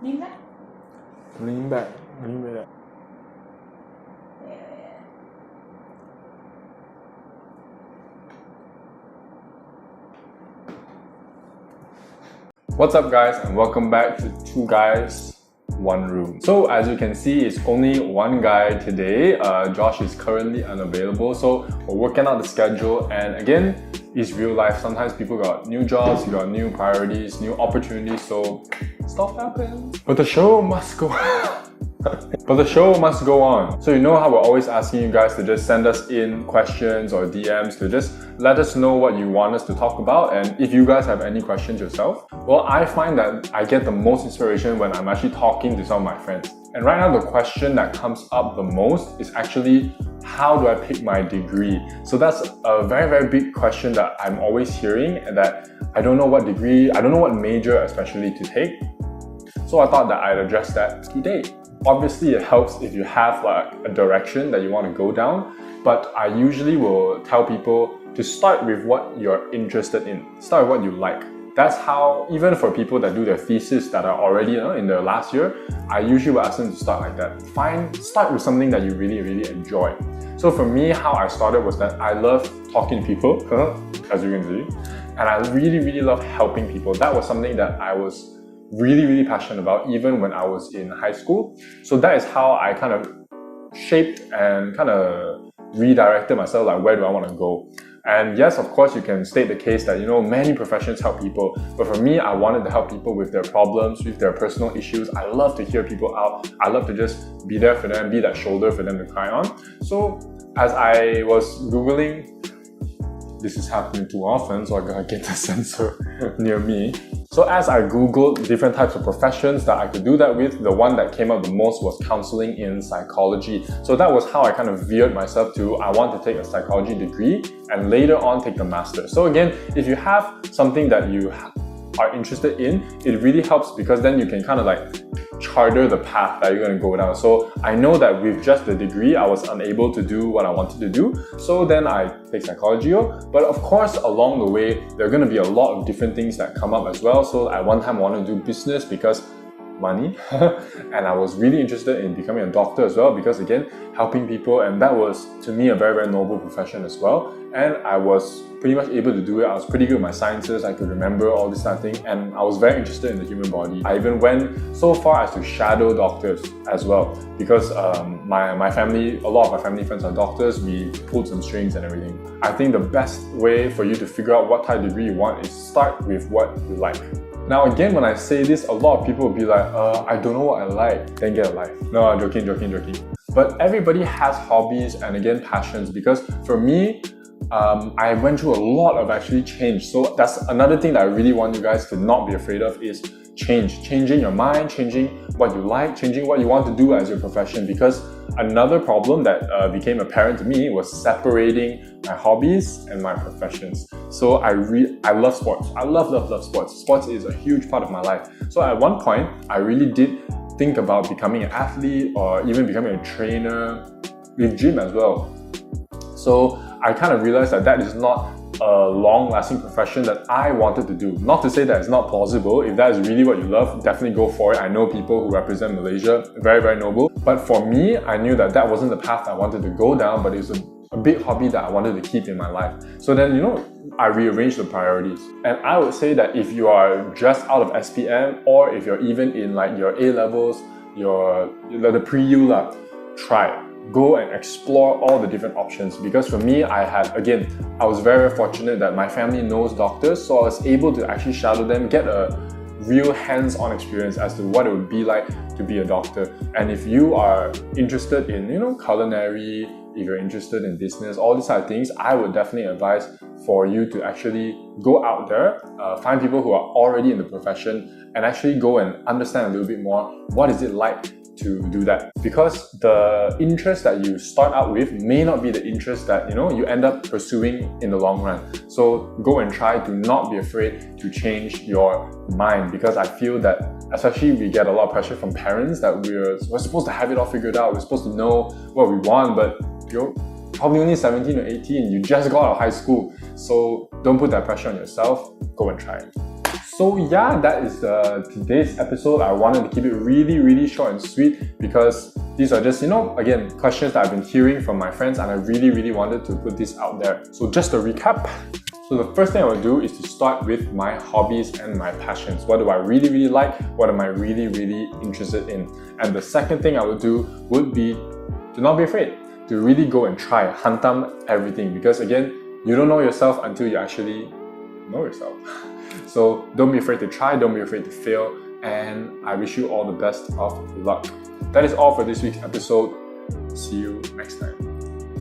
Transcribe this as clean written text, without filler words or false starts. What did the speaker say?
Lean back. Lean back. Lean back. What's up guys, and welcome back to Two Guys, One Room. So as you can see, it's only one guy today. Josh is currently unavailable, so we're working out the schedule, and again, it's real life. Sometimes people got new jobs, you got new priorities, new opportunities, so stuff happens. But the show must go But the show must go on. So you know how we're always asking you guys to just send us in questions or DMs to just let us know what you want us to talk about, and if you guys have any questions yourself. Well, I find that I get the most inspiration when I'm actually talking to some of my friends. And right now the question that comes up the most is actually, how do I pick my degree? So that's a very big question that I'm always hearing, and that I don't know what degree, I don't know what major especially to take. So I thought that I'd address that today. Obviously, it helps if you have like a direction that you want to go down, but I usually will tell people to start with what you're interested in. Start with what you like. That's how, even for people that do their thesis that are already in their last year, I usually will ask them to start like that. Start with something that you really enjoy. So for me, how I started was that I love talking to people, as you can see, and I really love helping people. That was something that I was really passionate about even when I was in high school. So that is how I kind of shaped and kind of redirected myself, like where do I want to go. And yes, of course, you can state the case that many professions help people, but for me, I wanted to help people with their problems, with their personal issues. I love to hear people out. I love to just be there for them, be that shoulder for them to cry on. So as I was Googling, this is happening too often, so I gotta get the sensor near me. So as I Googled different types of professions that I could do that with, the one that came up the most was counseling in psychology. So that was how I kind of veered myself to, I want to take a psychology degree and later on take the master. So again, if you have something that you are interested in, it really helps, because then you can kind of like charter the path that you're going to go down. So I know that with just the degree, I was unable to do what I wanted to do. So then I take psychology. But of course, along the way, there are going to be a lot of different things that come up as well. So at one time, I wanted to do business because money. And I was really interested in becoming a doctor as well, because again, helping people. And that was, to me, a very noble profession as well. And I was pretty much able to do it. I was pretty good at my sciences. I could remember all this kind of thing. And I was very interested in the human body. I even went so far as to shadow doctors as well, because my family, a lot of my family friends are doctors. We pulled some strings and everything. I think the best way for you to figure out what type of degree you want is start with what you like. Now again, when I say this, a lot of people will be like, I don't know what I like, then get a life. No, I'm joking. But everybody has hobbies and again, passions, because for me, I went through a lot of actually change. So that's another thing that I really want you guys to not be afraid of, is changing your mind, changing what you like, changing what you want to do as your profession. Because another problem that became apparent to me was separating my hobbies and my professions. So I love sports. I love sports. Sports is a huge part of my life. So at one point, I really did think about becoming an athlete or even becoming a trainer with gym as well. So I kind of realized that that is not a long-lasting profession that I wanted to do. Not to say that it's not plausible. If that is really what you love, definitely go for it. I know people who represent Malaysia, very noble. But for me, I knew that that wasn't the path I wanted to go down, but it's a big hobby that I wanted to keep in my life. So then, I rearranged the priorities. And I would say that if you are just out of SPM, or if you're even in like your A-levels, the pre-U, try it. Go and explore all the different options, because for me, I was very fortunate that my family knows doctors, so I was able to actually shadow them, get a real hands-on experience as to what it would be like to be a doctor. And if you are interested in, culinary, if you're interested in business, all these type of things, I would definitely advise for you to actually go out there, find people who are already in the profession, and actually go and understand a little bit more, what is it like to do that, because the interest that you start out with may not be the interest that you end up pursuing in the long run. So go and try. Do not be afraid to change your mind, because I feel that especially we get a lot of pressure from parents that we're supposed to have it all figured out, we're supposed to know what we want, but you're probably only 17 or 18, you just got out of high school. So don't put that pressure on yourself, go and try it. So yeah, that is today's episode. I wanted to keep it really short and sweet because these are just, again, questions that I've been hearing from my friends, and I really wanted to put this out there. So just to recap, so the first thing I would do is to start with my hobbies and my passions. What do I really like? What am I really interested in? And the second thing I would do would be to not be afraid, to really go and try, hantam everything, because again, you don't know yourself until you actually know yourself. So don't be afraid to try, don't be afraid to fail, and I wish you all the best of luck. That is all for this week's episode. See you next time.